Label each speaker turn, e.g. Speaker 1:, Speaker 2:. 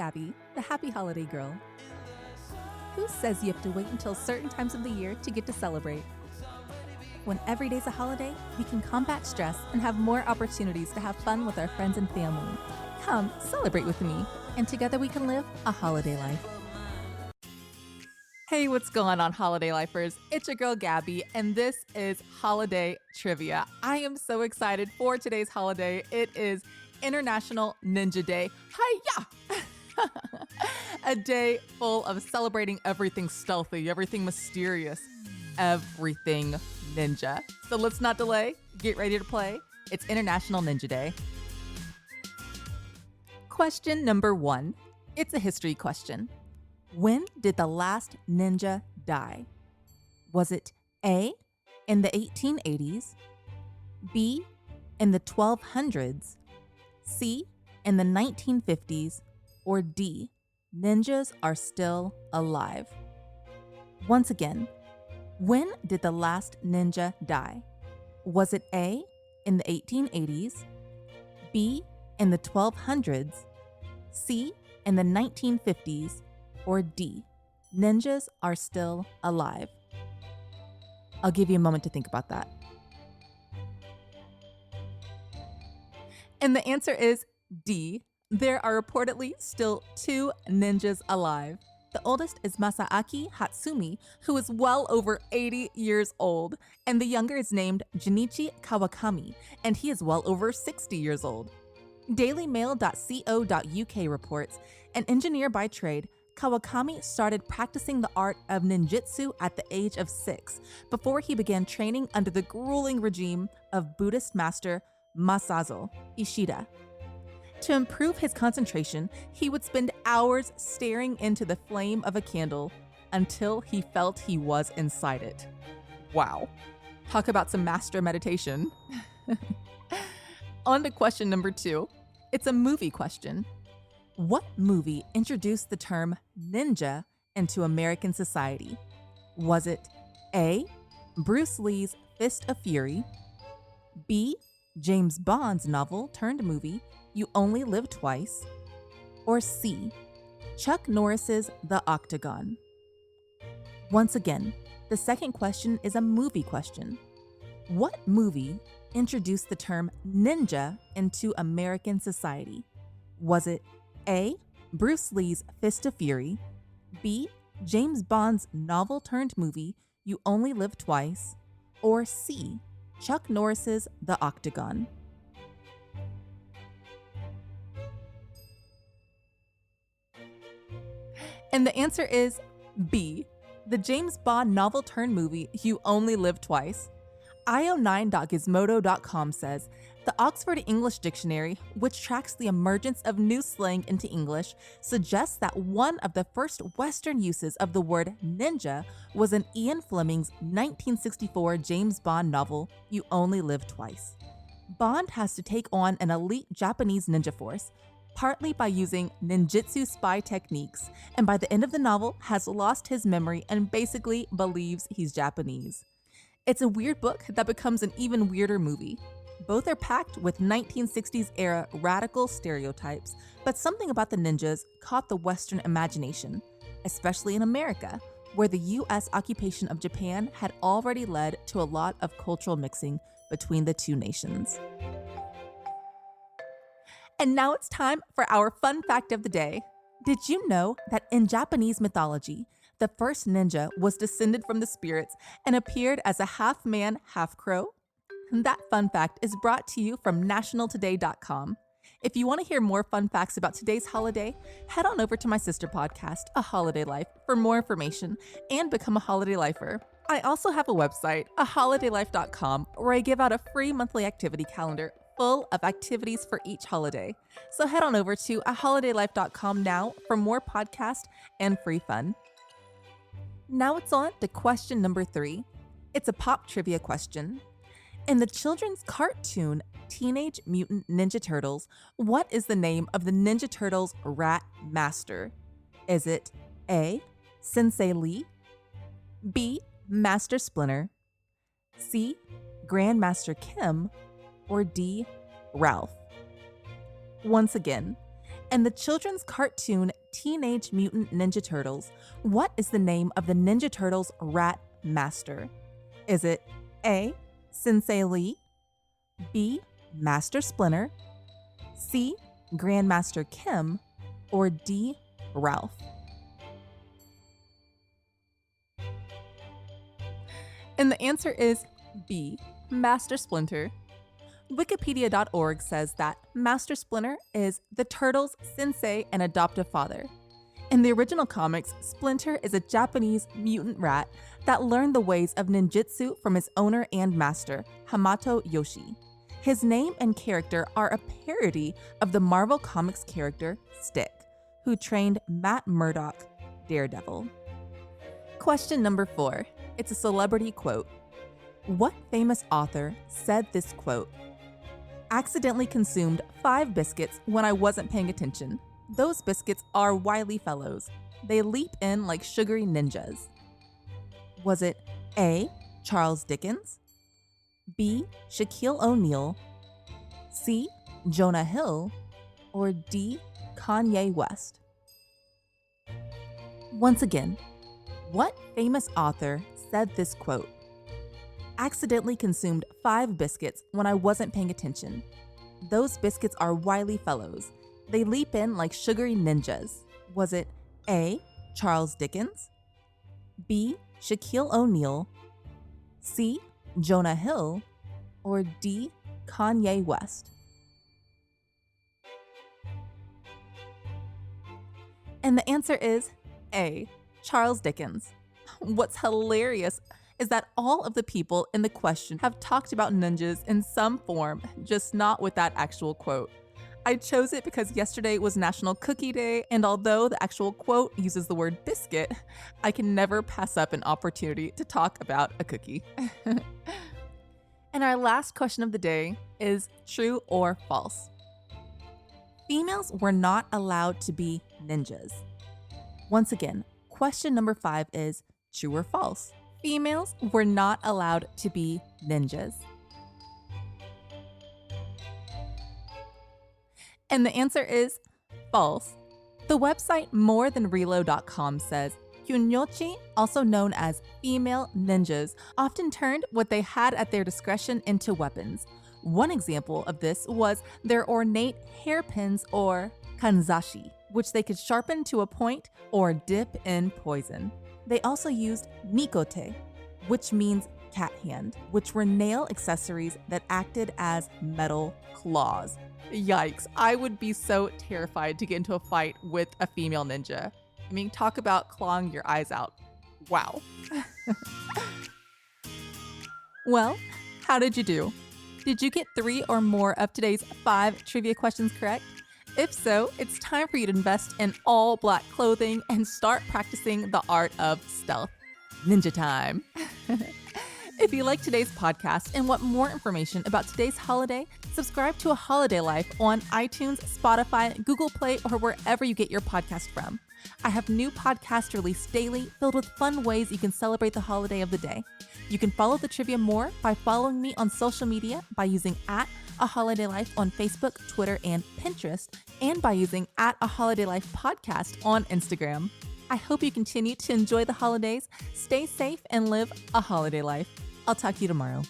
Speaker 1: Gabby, the happy holiday girl. Who says you have to wait until certain times of the year to get to celebrate? When every day's a holiday, we can combat stress and have more opportunities to have fun with our friends and family. Come, celebrate with me, and together we can live a holiday life. Hey, what's going on, holiday lifers? It's your girl Gabby, and this is Holiday Trivia. I am so excited for today's holiday. It is International Ninja Day. Hiya! A day full of celebrating everything stealthy, everything mysterious, everything ninja. So let's not delay. Get ready to play. It's International Ninja Day. Question number 1. It's a history question. When did the last ninja die? Was it A, in the 1880s, B, in the 1200s, C, in the 1950s, or D, ninjas are still alive? Once again, when did the last ninja die? Was it A, in the 1880s, B, in the 1200s, C, in the 1950s, or D, ninjas are still alive? I'll give you a moment to think about that. And the answer is D. There are reportedly still 2 ninjas alive. The oldest is Masaaki Hatsumi, who is well over 80 years old, and the younger is named Junichi Kawakami, and he is well over 60 years old. DailyMail.co.uk reports, an engineer by trade, Kawakami started practicing the art of ninjutsu at the age of 6 before he began training under the grueling regime of Buddhist master Masazo Ishida. To improve his concentration, he would spend hours staring into the flame of a candle until he felt he was inside it. Wow. Talk about some master meditation. On to question number 2. It's a movie question. What movie introduced the term ninja into American society? Was it A, Bruce Lee's Fist of Fury, B, James Bond's novel turned movie, You Only Live Twice, or C, Chuck Norris's The Octagon? Once again, the second question is a movie question. What movie introduced the term ninja into American society? Was it A, Bruce Lee's Fist of Fury, B, James Bond's novel turned movie, You Only Live Twice, or C, Chuck Norris's The Octagon? And the answer is B, the James Bond novel turned movie, You Only Live Twice. io9.gizmodo.com says, the Oxford English Dictionary, which tracks the emergence of new slang into English, suggests that one of the first Western uses of the word ninja was in Ian Fleming's 1964 James Bond novel, You Only Live Twice. Bond has to take on an elite Japanese ninja force, partly by using ninjutsu spy techniques, and by the end of the novel has lost his memory and basically believes he's Japanese. It's a weird book that becomes an even weirder movie. Both are packed with 1960s era radical stereotypes, but something about the ninjas caught the Western imagination, especially in America, where the US occupation of Japan had already led to a lot of cultural mixing between the two nations. And now it's time for our fun fact of the day. Did you know that in Japanese mythology, the first ninja was descended from the spirits and appeared as a half-man, half-crow? That fun fact is brought to you from nationaltoday.com. If you want to hear more fun facts about today's holiday, head on over to my sister podcast, A Holiday Life, for more information and become a holiday lifer. I also have a website, aholidaylife.com, where I give out a free monthly activity calendar full of activities for each holiday. So head on over to aholidaylife.com now for more podcast and free fun. Now it's on to question number 3. It's a pop trivia question. In the children's cartoon Teenage Mutant Ninja Turtles, what is the name of the Ninja Turtles' rat master? Is it A, Sensei Lee, B, Master Splinter, C, Grandmaster Kim, or D, Ralph? Once again, In the children's cartoon Teenage Mutant Ninja Turtles, what is the name of the Ninja Turtles' rat master? Is it A. Sensei Lee, B. Master Splinter, C. Grandmaster Kim, or D. Ralph? And the answer is B. Master Splinter. Wikipedia.org says that Master Splinter is the Turtles' sensei and adoptive father. In the original comics, Splinter is a Japanese mutant rat that learned the ways of ninjutsu from his owner and master, Hamato Yoshi. His name and character are a parody of the Marvel Comics character Stick, who trained Matt Murdock, Daredevil. Question number 4. It's a celebrity quote. What famous author said this quote? Accidentally consumed 5 biscuits when I wasn't paying attention. Those biscuits are wily fellows. They leap in like sugary ninjas. Was it A. Charles Dickens, B. Shaquille O'Neal, C. Jonah Hill, or D. Kanye West? Once again, what famous author said this quote? Accidentally consumed 5 biscuits when I wasn't paying attention. Those biscuits are wily fellows. They leap in like sugary ninjas. Was it A. Charles Dickens, B. Shaquille O'Neal, C. Jonah Hill, or D. Kanye West? And the answer is A. Charles Dickens. What's hilarious is that all of the people in the question have talked about ninjas in some form, just not with that actual quote. I chose it because yesterday was National Cookie Day, and although the actual quote uses the word biscuit, I can never pass up an opportunity to talk about a cookie. And our last question of the day is true or false. Females were not allowed to be ninjas. Once again, question number 5 is true or false. Females were not allowed to be ninjas. And the answer is false. The website morethanrelo.com says, Hyunyochi, also known as female ninjas, often turned what they had at their discretion into weapons. One example of this was their ornate hairpins or kanzashi, which they could sharpen to a point or dip in poison. They also used mikote, which means cat hand, which were nail accessories that acted as metal claws. Yikes, I would be so terrified to get into a fight with a female ninja. I mean, talk about clawing your eyes out. Wow. Well, how did you do? Did you get 3 or more of today's 5 trivia questions correct? If so, it's time for you to invest in all black clothing and start practicing the art of stealth. Ninja time. If you like today's podcast and want more information about today's holiday, subscribe to A Holiday Life on iTunes, Spotify, Google Play, or wherever you get your podcast from. I have new podcasts released daily filled with fun ways you can celebrate the holiday of the day. You can follow the trivia more by following me on social media by using @AHolidayLife on Facebook, Twitter, and Pinterest, and by using @AHolidayLife podcast on Instagram. I hope you continue to enjoy the holidays, stay safe, and live a holiday life. I'll talk to you tomorrow.